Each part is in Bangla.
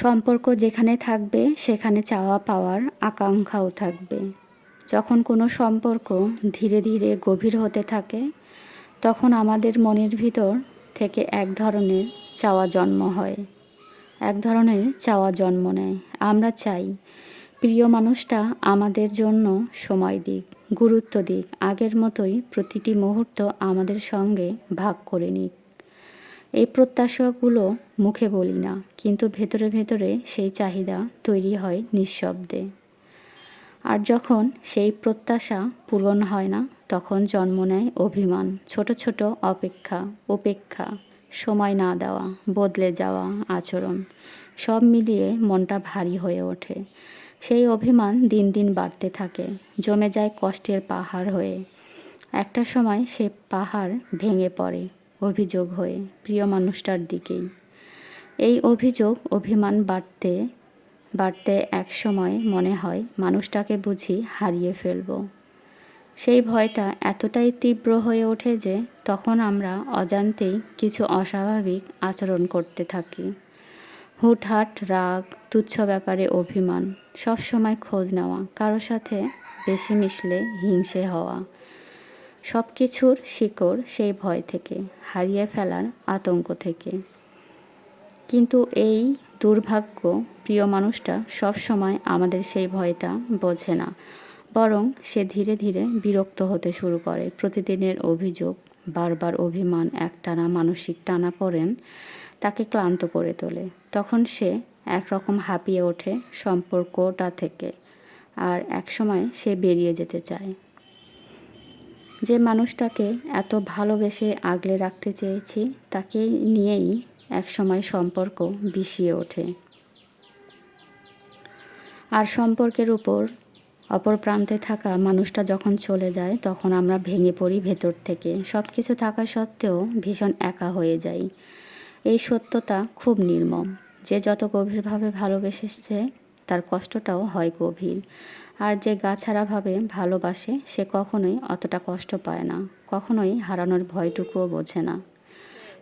সম্পর্ক যেখানে থাকবে সেখানে চাওয়া পাওয়ার আকাঙ্ক্ষাও থাকবে। যখন কোনো সম্পর্ক ধীরে ধীরে গভীর হতে থাকে তখন আমাদের মনের ভিতর থেকে এক ধরনের চাওয়া জন্ম হয়, এক ধরনের চাওয়া জন্ম নেয়। আমরা চাই প্রিয় মানুষটা আমাদের জন্য সময় দিক, গুরুত্ব দিক, আগের মতোই প্রতিটি মুহূর্ত আমাদের সঙ্গে ভাগ করে নিক। এই প্রত্যাশাগুলো মুখে বলি না, কিন্তু ভেতরে ভেতরে সেই চাহিদা তৈরি হয় নিঃশব্দে। আর যখন সেই প্রত্যাশা পূরণ হয় না তখন জন্ম নেয় অভিমান, ছোট ছোট অপেক্ষা, উপেক্ষা, সময় না দেওয়া, বদলে যাওয়া আচরণ, সব মিলিয়ে মনটা ভারী হয়ে ওঠে। সেই অভিমান দিন দিন বাড়তে থাকে, জমে যায় কষ্টের পাহাড় হয়ে। একটা সময় সে পাহাড় ভেঙে পড়ে অভিযোগ হয়ে প্রিয় মানুষটার দিকেই। এই অভিযোগ অভিমান বাড়তে বাড়তে এক সময় মনে হয় মানুষটাকে বুঝি হারিয়ে ফেলব। সেই ভয়টা এতটাই তীব্র হয়ে ওঠে যে তখন আমরা অজান্তেই কিছু অস্বাভাবিক আচরণ করতে থাকি। হুটহাট রাগ, তুচ্ছ ব্যাপারে অভিমান, সবসময় খোঁজ নেওয়া, কারো সাথে বেশি মিশলে হিংসে হওয়া। সব কিছুর শিকড় সেই ভয় থেকে, হারিয়ে ফেলার আতঙ্ক থেকে। কিন্তু এই দুর্ভাগ্য প্রিয় মানুষটা সব সময় আমাদের সেই ভয়টা বোঝে না, বরং সে ধীরে ধীরে বিরক্ত হতে শুরু করে। প্রতিদিনের অভিযোগ, বারবার অভিমান, একটানা মানসিক টানাপোড়েন তাকে ক্লান্ত করে তোলে। তখন সে একরকম হাঁপিয়ে ওঠে সম্পর্কটা থেকে, আর একসময় সে বেরিয়ে যেতে চায়। যে মানুষটাকে এত ভালোবেসে আগলে রাখতে চেয়েছি তাকে নিয়েই একসময় সম্পর্ক বিষিয়ে ওঠে। আর সম্পর্কের অপর প্রান্তে থাকা মানুষটা যখন চলে যায় তখন আমরা ভেঙে পড়ি ভেতর থেকে। সব কিছু থাকা সত্ত্বেও ভীষণ একা হয়ে যাই। এই সত্যতা খুব নির্মম। যে যত গভীরভাবে ভালোবেসেছে তার কষ্টটাও হয় গভীর। আর যে গাছাড়াভাবে ভালোবাসে সে কখনোই অতটা কষ্ট পায় না, কখনোই হারানোর ভয়টুকুও বোঝে না।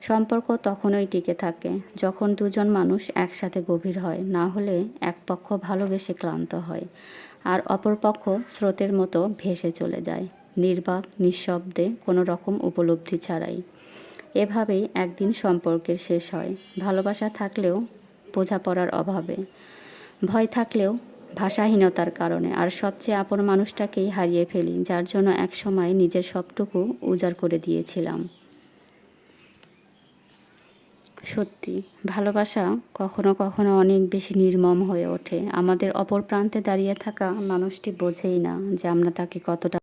সম্পর্ক তখনই টিকে থাকে যখন দুজন মানুষ একসাথে গভীর হয়, না হলে এক পক্ষ ভালোবেসে ক্লান্ত হয় আর অপর পক্ষ স্রোতের মতো ভেসে চলে যায়, নির্বাক, নিঃশব্দে, কোনো রকম উপলব্ধি ছাড়াই। এভাবেই একদিন সম্পর্কের শেষ হয়, ভালোবাসা থাকলেও বোঝাপড়ার অভাবে, ভয় থাকলেও ভাষাহীনতার কারণে, আর সবচেয়ে আপন মানুষটাকেই হারিয়ে ফেলি যার জন্য একসময় নিজের সবটুকু উজাড় করে দিয়েছিলাম। সত্যি, ভালোবাসা কখনো কখনো অনেক বেশি নির্মম হয়ে ওঠে। আমাদের অপর প্রান্তে দাঁড়িয়ে থাকা মানুষটি বোঝেই না যে আমরা তাকে কতটা